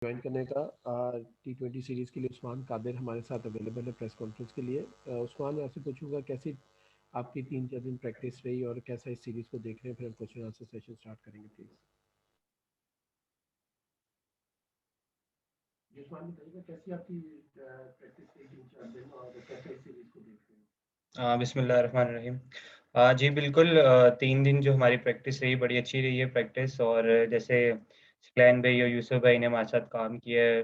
Join करने का। T20 series के लिए उस्मान कादिर हमारे साथ अवेलेबल है प्रेस कॉन्फ्रेंस के लिए। उस्मान, मैं आपसे पूछूंगा कैसी आपकी 3-4 दिन प्रैक्टिस रही और कैसा इस सीरीज़ को देख रहे हैं, फिर हम क्वेश्चन आंसर सेशन स्टार्ट करेंगे प्लीज़। उस्मान बताइएगा कैसी आपकी प्रैक्टिस रही 3-4 दिन और कैसा इस सीरीज़ को देख रहे हैं। बिस्मिल्लाहिर्रहमानिर्रहीम। जी बिल्कुल, 3 दिन जो हमारी प्रैक्टिस रही बड़ी अच्छी रही है प्रैक्टिस। और जैसे स्क्लैन भाई और यूसुफ भाई ने हमारे साथ काम किया है,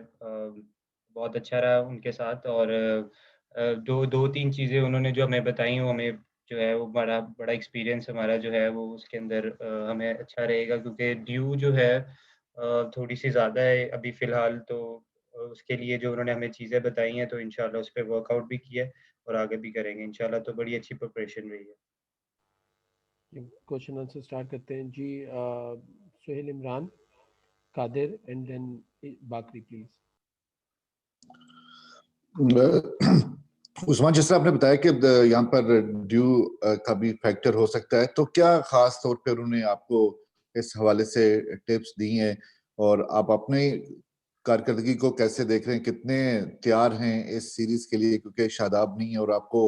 बहुत अच्छा रहा उनके साथ। और 2-3 चीज़ें उन्होंने जो हमें बताई वो हमें जो है वो बड़ा बड़ा एक्सपीरियंस हमारा जो है वो उसके अंदर हमें अच्छा रहेगा, क्योंकि ड्यू जो है थोड़ी-सी ज़्यादा है अभी फ़िलहाल। तो उसके लिए जो उन्होंने हमें चीज़ें बताई हैं तो इंशाल्लाह उस पे वर्कआउट भी किया है और आगे भी करेंगे इंशाल्लाह। तो बड़ी अच्छी प्रिपरेशन रही है। क्वेश्चन आंसर स्टार्ट करते हैं जी। सुहेल इमरान, कादिर एंड देन बाकरी प्लीज़। उस्मान, जिस तरह आपने बताया कि यहाँ पर ड्यू का भी फैक्टर हो सकता है, तो क्या खास तौर पे उन्होंने आपको इस हवाले से टिप्स दी हैं और आप अपनी कारकर्दगी को कैसे देख रहे हैं, कितने तैयार हैं इस सीरीज के लिए, क्योंकि शादाब नहीं है और आपको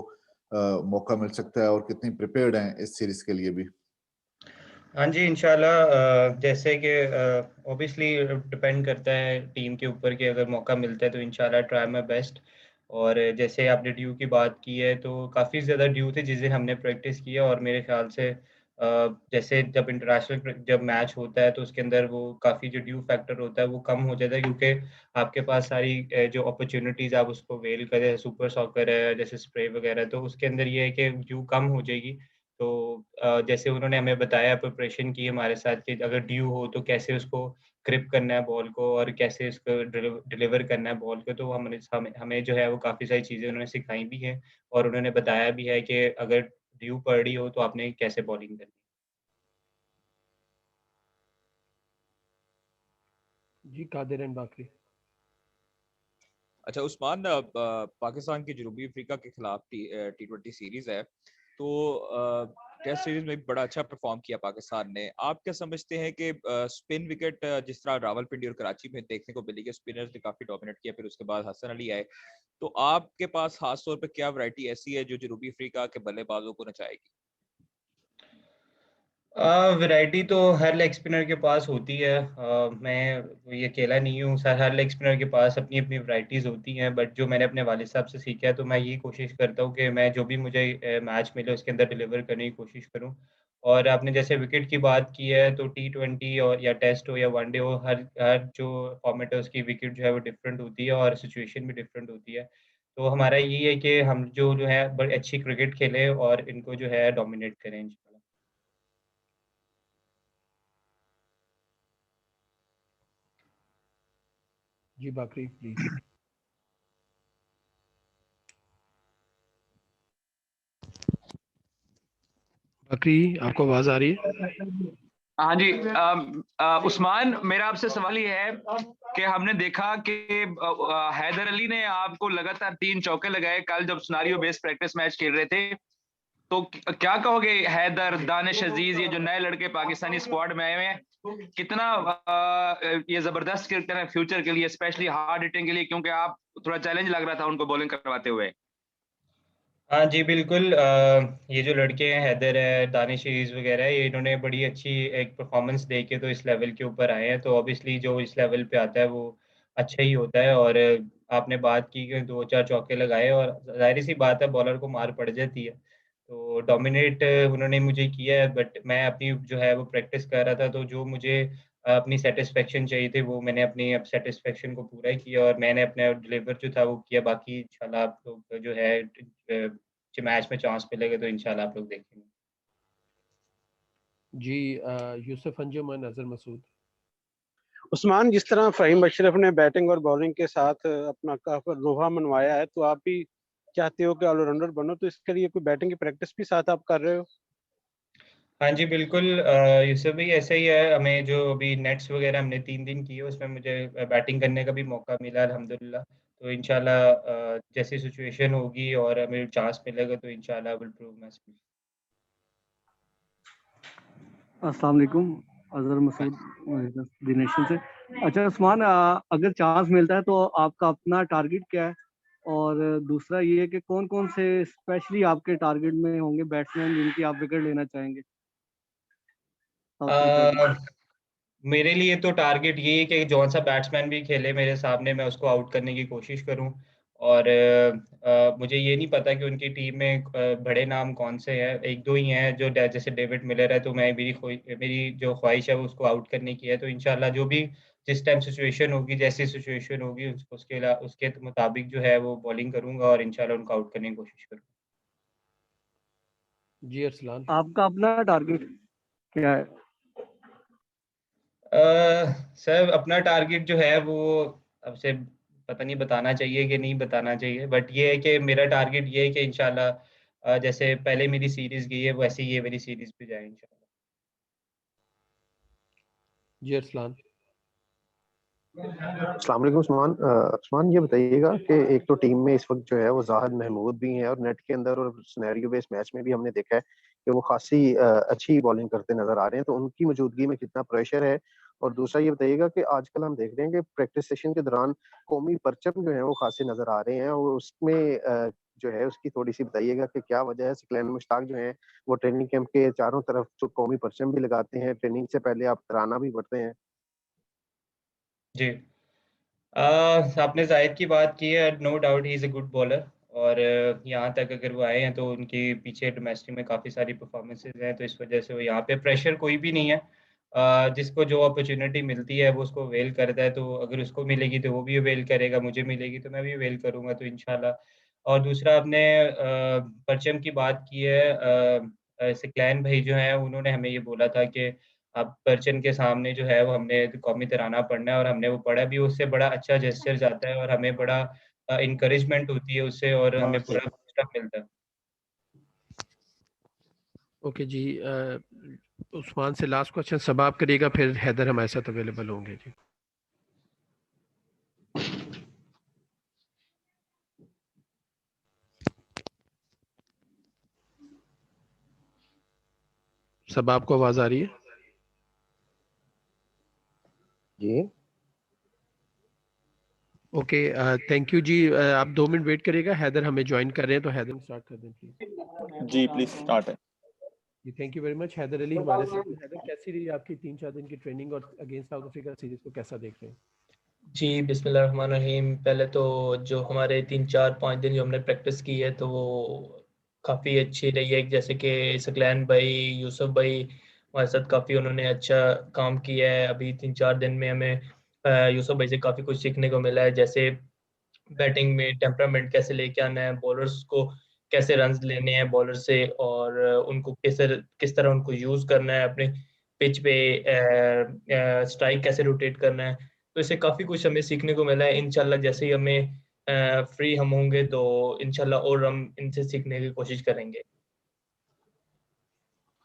मौका मिल सकता है, और कितनी प्रिपेयर्ड हैं इस सीरीज के लिए भी? हाँ जी, इंशाल्लाह। जैसे कि ऑब्वियसली डिपेंड करता है टीम के ऊपर कि अगर मौका मिलता है तो इंशाल्लाह ट्राई माय बेस्ट। और जैसे आपने ड्यू की बात की है तो काफ़ी ज़्यादा ड्यू थे जिस दिन हमने प्रैक्टिस की है। और मेरे ख़्याल से जैसे जब इंटरनेशनल जब मैच होता है तो उसके अंदर वो काफ़ी जो ड्यू फैक्टर होता है वो कम हो जाता है, क्योंकि आपके पास सारी जो अपॉर्च्युनिटीज़ आप उसको अवेल करें, सुपर सॉकर है जैसे स्प्रे वगैरह, तो उसके अंदर ये है कि ड्यू कम हो जाएगी। तो जैसे उन्होंने हमें बताया, प्रिपरेशन की हमारे साथ कि अगर ड्यू हो तो कैसे उसको ग्रिप करना है बॉल को और कैसे इसको डिलीवर करना है बॉल को। तो हमने हमें हमें जो है वो काफ़ी सारी चीज़ें उन्होंने सिखाई भी हैं और उन्होंने बताया भी है कि अगर ड्यू पड़ रही हो तो आपने कैसे बॉलिंग करनी है। जी कादिर एंड बाकरी। अच्छा उस्मान, पाकिस्तान की जनूबी अफ्रीका के खिलाफ T20 सीरीज है, तो टेस्ट सीरीज में भी बड़ा अच्छा परफॉर्म किया पाकिस्तान ने। आप क्या समझते हैं कि स्पिन विकेट जिस तरह रावलपिंडी और कराची में देखने को मिली कि स्पिनर्स ने काफी डोमिनेट किया, फिर उसके बाद हसन अली आए, तो आपके पास खास तौर पे क्या वैरायटी ऐसी है जो जनूबी अफ्रीका के बल्लेबाजों को नचाएगी? वैरायटी तो हर लेग स्पिनर के पास होती है। मैं ये अकेला नहीं हूँ, हर लेग स्पिनर के पास अपनी अपनी वैरायटीज़ होती हैं। बट जो मैंने अपने वालिद साहब से सीखा है तो मैं यही कोशिश करता हूँ कि मैं जो भी मुझे मैच मिले उसके अंदर डिलीवर करने की कोशिश करूँ। और आपने जैसे विकेट की बात की है तो T20 और या टेस्ट हो या वनडे हो, हर हर जो फॉर्मेट है उसकी विकेट जो है वो डिफरेंट होती है और सिचुएशन भी डिफरेंट होती है। तो हमारा यही है कि हम जो है बड़ी अच्छी क्रिकेट खेलें और इनको जो है डोमिनेट करें इंशाल्लाह। जी बाकरी प्लीज़। बाकरी, आपको आवाज़ आ रही है? हाँ जी। उस्मान, मेरा आपसे सवाल ये है कि हमने देखा कि हैदर अली ने आपको लगातार 3 चौके लगाए कल जब सिनेरियो बेस्ड प्रैक्टिस मैच खेल रहे थे। तो क्या कहोगे, हैदर, दानिश अजीज, ये जो नए लड़के पाकिस्तानी स्क्वाड में आए हुए हैं, कितना ये जबरदस्त क्रिकेटर है फ्यूचर के लिए, स्पेशली हार्ड हिटिंग के लिए, क्योंकि आप थोड़ा चैलेंज लग रहा था उनको बॉलिंग करवाते हुए। हाँ जी, बिल्कुल। ये जो लड़के हैं हैदर है, दानिश अज़ीज़ वगैरह है, ये इन्होंने बड़ी अच्छी एक परफॉर्मेंस दे के तो इस लेवल के ऊपर आए हैं। तो ऑब्वियसली जो इस लेवल पे आता है वो अच्छा ही होता है। और आपने बात की कि 2-4 चौके लगाए और ज़ाहिर-सी बात है बॉलर को मार पड़ जाती है। तो डोमिनेट उन्होंने मुझे किया है, बट मैं अपनी जो है वो प्रैक्टिस कर रहा था, तो जो मुझे अपनी सैटिस्फैक्शन चाहिए थी वो मैंने अपनी अब सैटिस्फैक्शन को पूरा किया और मैंने अपना डिलीवर जो था वो किया। बाकी इंशाल्लाह आप लोग जो है मैच में चांस मिलेगा तो इंशाल्लाह आप लोग देखेंगे। जी यूसुफ अंजुम और नजर मसूद। उस्मान, जिस तरह फ़हीम अशरफ ने बैटिंग और बॉलिंग के साथ अपना काफ़ी लोहा मनवाया है, तो आप भी चाहते हो कि ऑलराउंडर बनो, तो इसके लिए कोई बैटिंग की प्रैक्टिस भी साथ आप कर रहे हो? हाँ जी, बिल्कुल। यूसुफ भी ऐसा ही है, हमें जो अभी नेट्स वगैरह हमने 3 दिन किए उसमें मुझे बैटिंग करने का भी मौका मिला अल्हम्दुलिल्लाह। तो इंशाल्लाह जैसी सिचुएशन होगी और हमें चांस मिलेगा तो इंशाल्लाह विल प्रूव माय स्किल्स। अस्सलाम वालेकुम, अज़हर मसूद दी नेशन से। अच्छा उस्मान, अगर चांस मिलता है तो आपका अपना टारगेट क्या है? और दूसरा ये कि कौन कौन से स्पेशली आपके टारगेट में होंगे बैट्समैन जिनकी आप विकेट लेना चाहेंगे साउथ अफ्रीका की? मेरे लिए तो टारगेट यही है कि जौन सा बैट्समैन भी खेले मेरे सामने मैं उसको आउट करने की कोशिश करूं। और मुझे ये नहीं पता कि उनकी टीम में बड़े नाम कौन से हैं, एक दो ही हैं जो जैसे डेविड मिलर है, तो मेरी जो ख्वाहिश है वो उसको आउट करने की है। तो इंशाल्लाह जो भी जिस टाइम सिचुएशन होगी, जैसी सिचुएशन होगी उसके मुताबिक जो है वो बॉलिंग करूंगा और इंशाल्लाह उनको आउट करने की कोशिश करूंगा। जी अरसलान। आपका अपना टारगेट क्या है? सर अपना टारगेट जो है वो अब से पता नहीं बताना चाहिए कि नहीं बताना चाहिए, बट ये है कि मेरा टारगेट ये है कि इंशाल्लाह जैसे पहले मेरी सीरीज गई है वैसे ही ये मेरी सीरीज भी जाए इंशाल्लाह। जी अरसलान। अस्सलाम वालेकुम उस्मान। उस्मान ये बताइएगा कि एक तो टीम में इस वक्त जो है वो जाहिद महमूद भी हैं और नेट के अंदर और सिनेरियो बेस्ड मैच में भी हमने देखा है कि वो खासी अच्छी बॉलिंग करते नजर आ रहे हैं, तो उनकी मौजूदगी में कितना प्रेशर है? और दूसरा ये बताइएगा कि आजकल हम देख रहे हैं कि प्रैक्टिस सेशन के दौरान कौमी परचम जो है वो खासे नजर आ रहे हैं, और उसमें जो है उसकी थोड़ी सी बताइएगा कि क्या वजह है? सिकलैन मुश्ताक जो है वो ट्रेनिंग कैंप के चारों तरफ जो कौमी परचम भी लगाते हैं, ट्रेनिंग से पहले आप तराना भी पढ़ते हैं। जी आपने जाहिद की बात की है, no doubt he is a good bowler. और यहाँ तक अगर वो आए हैं तो उनके पीछे डोमेस्टिक में काफ़ी सारी परफॉर्मेंसेज हैं, तो इस वजह से वो यहाँ पे प्रेशर कोई भी नहीं है। जिसको जो अपॉर्चुनिटी मिलती है वो उसको अवेल करता है, तो अगर उसको मिलेगी तो वो भी अवेल करेगा, मुझे मिलेगी तो मैं भी अवेल करूँगा, तो इंशाल्लाह। और दूसरा आपने परचम की बात की है, सिकलैन भाई जो हैं उन्होंने हमें ये बोला था कि अब परचम के सामने जो है वो हमने कौमी तराना पढ़ना है, और हमने वो पढ़ा भी, उससे बड़ा अच्छा जेस्चर जाता है और हमें बड़ा इनकरेजमेंट होती है उससे, और हमें पूरा बूस्टअप मिलता है। ओके जी, उस्मान से लास्ट क्वेश्चन सबाब करिएगा, फिर हैदर हमारे साथ अवेलेबल होंगे जी। सबाब को आवाज आ रही है? जी ओके, थैंक यू जी। आप 2 मिनट वेट करिएगा, हैदर हमें ज्वाइन कर रहे हैं, तो हैदर स्टार्ट कर दें प्लीज। जी प्लीज स्टार्ट है। जी thank you very much. Haidar Ali हमारे साथ हैं। हैदर, कैसी रही आपकी 3-4 दिन की ट्रेनिंग और अगेंस्ट साउथ अफ्रीका सीरीज को कैसा देख रहे हैं? जी बिस्मिल्लाहिर्रहमानिर्रहीम। पहले तो जो हमारे 3-4-5 दिन जो हमने प्रैक्टिस की है तो वो काफ़ी अच्छी रही है। जैसे कि सकलैन भाई, यूसुफ भाई हमारे साथ काफ़ी उन्होंने अच्छा काम किया है। अभी 3-4 दिन में हमें यूसुफ भाई से काफ़ी कुछ सीखने को मिला है, जैसे बैटिंग में टेम्परामेंट कैसे लेके आना है, बॉलर्स को कैसे रन्स लेने हैं बॉलर से, और उनको किस तरह उनको यूज़ करना है अपने पिच पे, स्ट्राइक कैसे रोटेट करना है। तो इससे काफ़ी कुछ हमें सीखने को मिला है। इंशाल्लाह जैसे ही हमें फ्री हम होंगे तो इंशाल्लाह और हम इनसे सीखने की कोशिश करेंगे।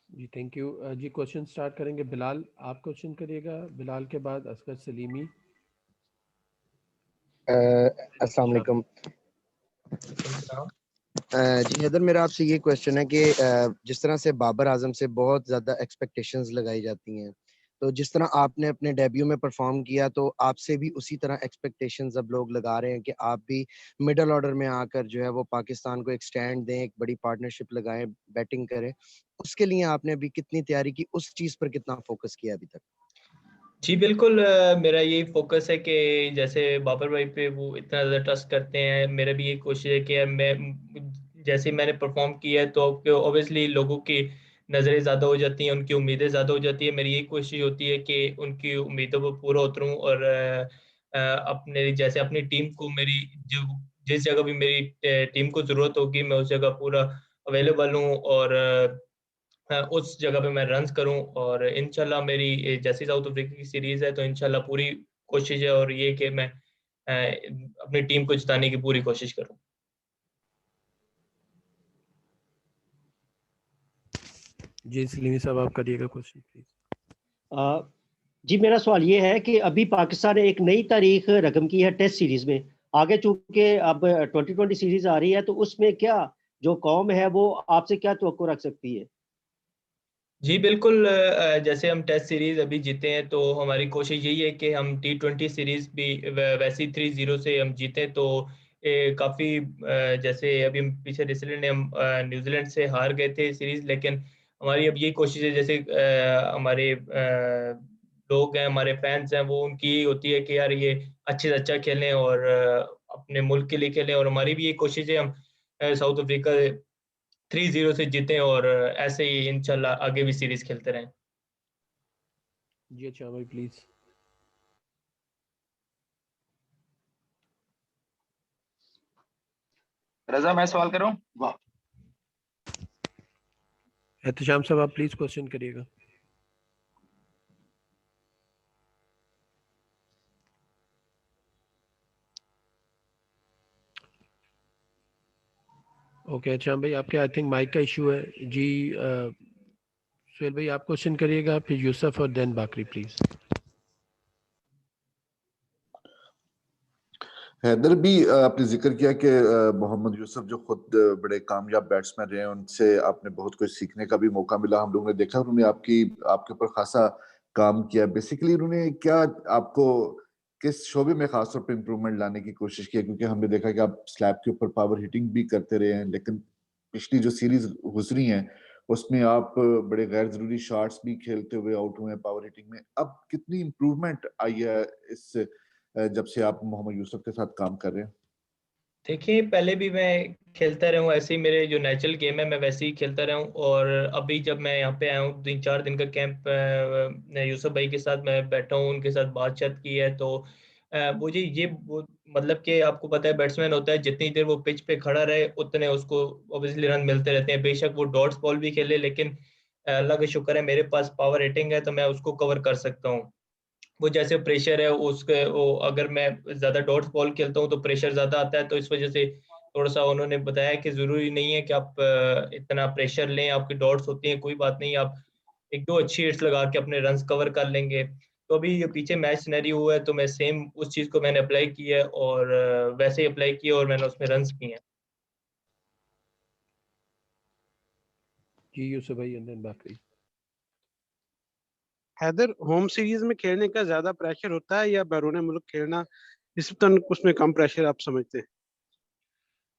जी थैंक यू जी। क्वेश्चन स्टार्ट करेंगे, बिलाल आप क्वेश्चन करिएगा, बिलाल के बाद असगर सलीमी। अस्सलाम वालेकुम। जी हैदर, मेरा आपसे ये क्वेश्चन है कि जिस तरह से बाबर आजम से बहुत ज़्यादा एक्सपेक्टेशंस लगाई जाती हैं, तो जिस तरह आपने अपने डेब्यू में परफॉर्म किया तो आपसे भी उसी तरह एक्सपेक्टेशंस अब लोग लगा रहे हैं कि आप भी मिडल ऑर्डर में आकर जो है वो पाकिस्तान को एक स्टैंड दें, एक बड़ी पार्टनरशिप लगाएं, बैटिंग करें। उसके लिए आपने अभी कितनी तैयारी की, उस चीज़ पर कितना फोकस किया अभी तक? जी बिल्कुल, मेरा यही फोकस है कि जैसे बाबर भाई पे वो इतना ज़्यादा ट्रस्ट करते हैं, मेरा भी यही कोशिश है कि मैं जैसे मैंने परफॉर्म किया है तो ऑब्वियसली लोगों की नज़रें ज़्यादा हो जाती हैं, उनकी उम्मीदें ज़्यादा हो जाती है। मेरी यही कोशिश होती है कि उनकी उम्मीदों पर पूरा उतरूँ, और अपने जैसे अपनी टीम को मेरी जो जिस जगह भी मेरी टीम को ज़रूरत होगी मैं उस जगह पूरा अवेलेबल हूँ, और उस जगह पे मैं रन्स करूं। और इंशाल्लाह मेरी जैसी साउथ अफ्रीका की सीरीज है तो इंशाल्लाह पूरी कोशिश है और ये कि मैं अपनी टीम को जिताने की पूरी कोशिश करूं। जी सलीमी साहब आप करिएगा क्वेश्चन प्लीज। जी मेरा सवाल ये है कि अभी पाकिस्तान ने एक नई तारीख रकम की है टेस्ट सीरीज में। आगे चूंकि अब 2020 सीरीज आ रही है तो उसमें क्या जो कौम है वो आपसे क्या तवक्को रख सकती है? जी बिल्कुल, जैसे हम टेस्ट सीरीज अभी जीते हैं तो हमारी कोशिश यही है कि हम T20 सीरीज भी वैसी 3-0 से हम जीते। तो काफ़ी जैसे अभी हम पीछे रिसेंटली हम न्यूजीलैंड से हार गए थे सीरीज, लेकिन हमारी अब यही कोशिश है, जैसे हमारे लोग हैं, हमारे फैंस हैं, वो उनकी यही होती है कि यार ये अच्छे से अच्छा खेलें और अपने मुल्क के लिए खेलें। और हमारी भी ये कोशिश है हम साउथ अफ्रीका 3-0 से जीतें और ऐसे ही इंशाल्लाह आगे भी सीरीज खेलते रहें। जी अच्छा भाई प्लीज। रजा मैं सवाल कर रहा हूँ। एहतशाम साहब आप प्लीज क्वेश्चन करिएगा। ओके एहतशाम भाई आपके आई थिंक माइक का इशू है जी। सुहेल भाई आप क्वेश्चन करिएगा, फिर यूसुफ और देन बाकरी प्लीज। हैदर भी आपने जिक्र किया कि मोहम्मद यूसुफ जो खुद बड़े कामयाब बैट्समैन रहे हैं, उनसे आपने बहुत कुछ सीखने का भी मौका मिला। हम लोगों ने देखा उन्होंने आपके ऊपर खासा काम किया। बेसिकली उन्होंने क्या आपको किस शोबे में खासतौर पर इम्प्रूवमेंट लाने की कोशिश की? क्योंकि हमने देखा कि आप स्लैब के ऊपर पावर हिटिंग भी करते रहे हैं, लेकिन पिछली जो सीरीज गुजरी है उसमें आप बड़े गैर जरूरी शॉट्स भी खेलते हुए आउट हुए हैं पावर हिटिंग में। अब कितनी इम्प्रूवमेंट आई है इस जब से आप मोहम्मद यूसुफ के साथ काम कर रहे हैं? देखिए पहले भी मैं खेलता रहा हूँ, ऐसे ही मेरे जो नेचुरल गेम है मैं वैसे ही खेलता रहा हूँ। और अभी जब मैं यहाँ पे आया हूँ 3-4 दिन का कैंप यूसुफ भाई के साथ मैं बैठा हूँ, उनके साथ बातचीत की है, तो मुझे ये मतलब कि आपको पता है बैट्समैन होता है जितनी देर वो पिच पे खड़ा रहे उतने उसको ऑब्वियसली रन मिलते रहते हैं, बेशक वो डॉट्स बॉल भी खेले, लेकिन अल्लाह का शुक्र है मेरे पास पावर हिटिंग है तो मैं उसको कवर कर सकता हूँ। वो जैसे प्रेशर है उसके वो अगर मैं ज़्यादा डॉट्स बॉल खेलता हूँ तो प्रेशर ज़्यादा आता है, तो इस वजह से थोड़ा सा उन्होंने बताया कि ज़रूरी नहीं है कि आप इतना प्रेशर लें, आपकी डॉट्स होती हैं कोई बात नहीं, आप 1-2 अच्छी हिट्स लगा के अपने रन्स कवर कर लेंगे। तो अभी ये पीछे मैच सिनेरियो हुआ है तो मैं सेम उस चीज़ को मैंने अप्लाई किया है और वैसे ही अप्लाई किया और मैंने उसमें रन्स किए हैं। जी यूसुफ भाई एंड देन बाकरी। हैदर होम सीरीज में खेलने का ज्यादा प्रेशर होता है या बैरून मुल्क खेलना उसमें कम प्रेशर आप समझते हैं?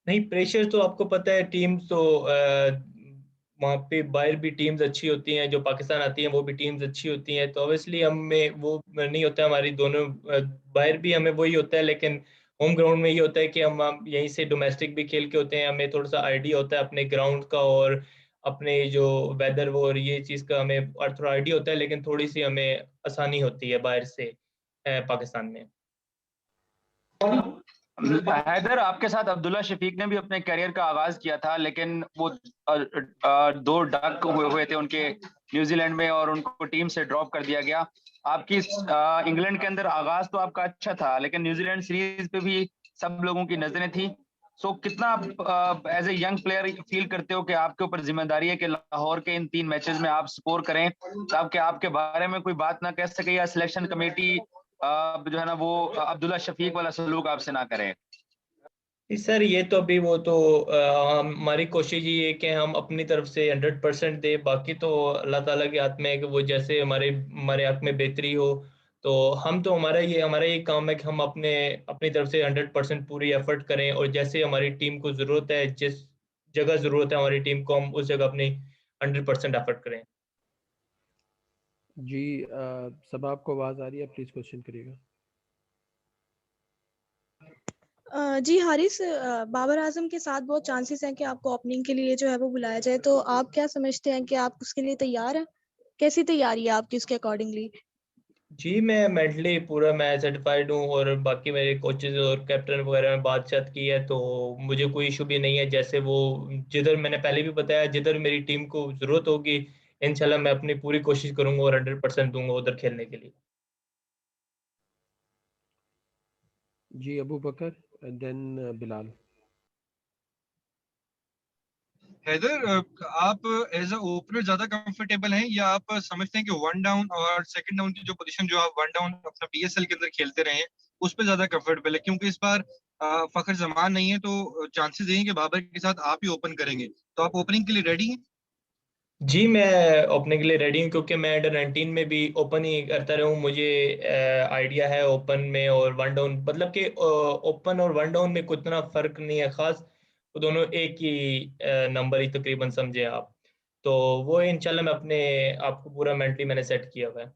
नहीं, प्रेशर तो आपको पता है, टीम तो वहाँ पे बाहर भी टीम्स अच्छी होती हैं, जो पाकिस्तान आती हैं वो भी टीम्स अच्छी होती हैं, तो ऑब्वियसली हमें वो नहीं होता, हमारी दोनों बाहर भी हमें वही होता है, लेकिन होम ग्राउंड में ये होता है कि हम यहीं से डोमेस्टिक भी खेल के होते हैं, हमें थोड़ा सा आइडिया होता है अपने ग्राउंड का और अपने जो वेदर वो और ये चीज़ का हमें और थोड़ा आइडिया होता है, लेकिन थोड़ी सी हमें आसानी होती है बाहर से पाकिस्तान में। हैदर आपके साथ अब्दुल्ला शफीक ने भी अपने करियर का आगाज किया था, लेकिन वो 2 डक हुए थे उनके न्यूजीलैंड में और उनको टीम से ड्रॉप कर दिया गया। आपकी इंग्लैंड के अंदर आगाज तो आपका अच्छा था, लेकिन न्यूजीलैंड सीरीज पे भी सब लोगों की नजरें थी। सो कितना आप as a young player feel करते हो कि आपके ऊपर जिम्मेदारी है कि लाहौर के इन 3 मैचेस में आप स्कोर करें, ताकि आपके बारे में कोई बात ना कह सके या सिलेक्शन कमेटी जो है ना वो अब्दुल्ला शफीक वाला सलूक आपसे ना करें? सर ये तो अभी वो तो हमारी कोशिश ये है कि हम अपनी तरफ से 100% दे, बाकी तो अल्लाह ताला के हाथ में है कि वो जैसे हमारे हमारे हक में बेहतरी हो, तो हम तो हमारा ये काम है कि हम अपनी तरफ से 100% पूरी एफर्ट करें और जैसे हमारी टीम को ज़रूरत है, जिस जगह ज़रूरत है हमारी टीम को, हम उस जगह अपनी 100% एफर्ट करें। जी सब आपको आवाज़ आ रही है, प्लीज़ क्वेश्चन करिएगा। जी हारिस, बाबर आजम के साथ बहुत चांसेस हैं कि आपको ओपनिंग के लिए जो है वो बुलाया जाए, तो आप क्या समझते हैं कि आप उसके लिए तैयार हैं? कैसी तैयारी है आपकी उसके अकॉर्डिंगली? जी मैं मेंटली पूरा मैं सर्टिफाइड हूँ और बाकी मेरे कोचेज और कैप्टन वगैरह में बातचीत की है, तो मुझे कोई इशू भी नहीं है। जैसे वो जिधर मैंने पहले भी बताया, जिधर मेरी टीम को ज़रूरत होगी इंशाल्लाह मैं अपनी पूरी कोशिश करूंगा और 100% दूंगा उधर खेलने के लिए। जी अबू बकर एंड देन बिलाल। हैदर, आप एज अ ओपनर ज्यादा कंफर्टेबल हैं या आप समझते हैं कि 1 डाउन और 2nd डाउन की जो पोजीशन जो आप 1 डाउन अपना PSL के अंदर खेलते रहे हैं उस पर ज्यादा कंफर्टेबल है? क्योंकि इस बार फखर जमान नहीं है तो चांसेस यही हैं कि बाबर के साथ आप ही ओपन करेंगे, तो आप ओपनिंग के लिए रेडी हैं? जी मैं ओपनिंग के लिए रेडी हूँ, क्योंकि मैं अंडर 19 में भी ओपन ही करता रहा हूँ। मुझे आइडिया है ओपन में और वन डाउन, मतलब कि ओपन और वन डाउन में कुछ इतना फर्क नहीं है खास, वो दोनों एक ही नंबर ही तकरीबन समझे आप। तो वो इंशाल्लाह मैं अपने आप को पूरा मेंटली मैंने सेट किया हुआ है।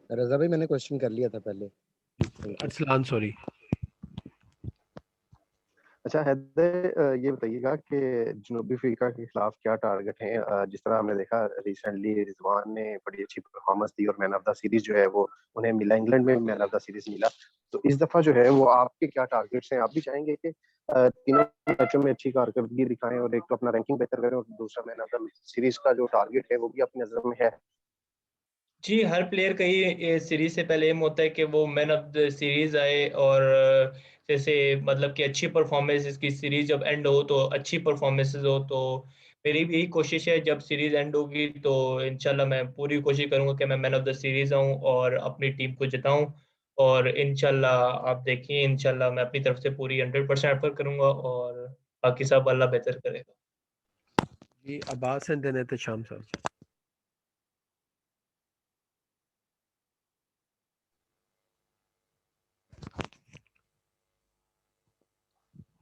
रजा भाई मैंने क्वेश्चन कर लिया था पहले। अरसलान सॉरी। अच्छा हैदर, ये बताइएगा कि जनूबी अफ्रीका के खिलाफ क्या टारगेट है? जिस तरह हमने देखा रिसेंटली रिजवान ने बड़ी अच्छी परफॉर्मेंस दी और मैन ऑफ द सीरीज जो है वो उन्हें मिला, इंग्लैंड में मैन ऑफ द सीरीज मिला। तो इस दफा जो है वो आपके क्या टारगेट्स हैं? आप भी चाहेंगे कि तीनों मैचों में अच्छी कारकर्दगी दिखाएं और एक तो अपना रैंकिंग बेहतर करें और दूसरा मैन ऑफ द सीरीज का जो टारगेट है वो भी अपनी नजर में है? जी हर प्लेयर का ये सीरीज से पहले एम होता है कि वो मैन ऑफ द सीरीज आए, और जैसे मतलब कि अच्छी परफॉर्मेंस, इसकी सीरीज जब एंड हो तो अच्छी परफॉर्मेंसेस हो। तो मेरी भी यही कोशिश है, जब सीरीज एंड होगी तो इंशाल्लाह मैं पूरी कोशिश करूंगा कि मैं मैन ऑफ द सीरीज आऊं और अपनी टीम को जिताऊं। और इंशाल्लाह आप देखिए, इंशाल्लाह मैं अपनी तरफ से पूरी 100% एफर्ट करूंगा, और बाकी सब अल्लाह बेहतर करेगा। जी अब्बास एंड देन एहतशाम साहब।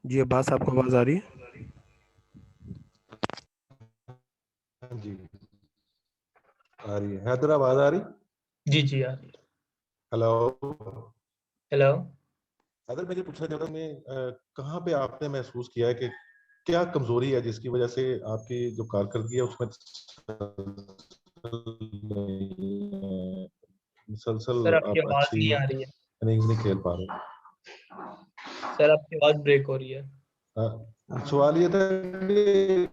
जी अब्बास आपको आवाज आ रही है? जी आ रही है। हैदर आवाज आ रही? जी जी आ रही है। Hello hello. हैदर, मैं ये पूछना चाहता हूँ कहाँ पे आपने महसूस किया है कि क्या कमजोरी है जिसकी वजह से आपकी जो कारकर्दगी है उसमें मुसलसल सर आपकी आप आवाज अच्छी नहीं आ रही है। इनिंग्स नहीं खेल पा रहे? सर आपकी आवाज ब्रेक हो रही है। सवाल ये था कि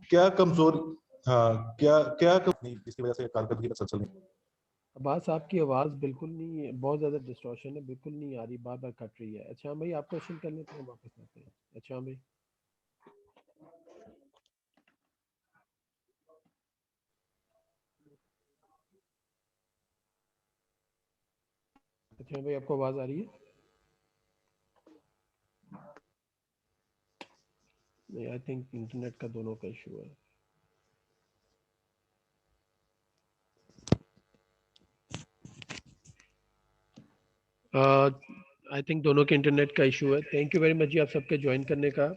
क्या कमजोरी, हाँ क्या क्या इसकी वजह से कारकर्दगी मुसलसल नहीं? अब्बास आपकी आवाज़ बिल्कुल नहीं है, बहुत ज़्यादा डिस्टॉर्शन है, बिल्कुल नहीं आ रही, बार बार कट रही है। अच्छा भाई आप क्वेश्चन कर लेते हैं, वापस आते हैं। अच्छा भाई। अच्छा भाई आपको आवाज़ आ रही है? नहीं, आई थिंक इंटरनेट का दोनों का इशू है। आई थिंक दोनों के इंटरनेट का इशू है। थैंक यू वेरी मच जी आप सबके ज्वाइन करने का।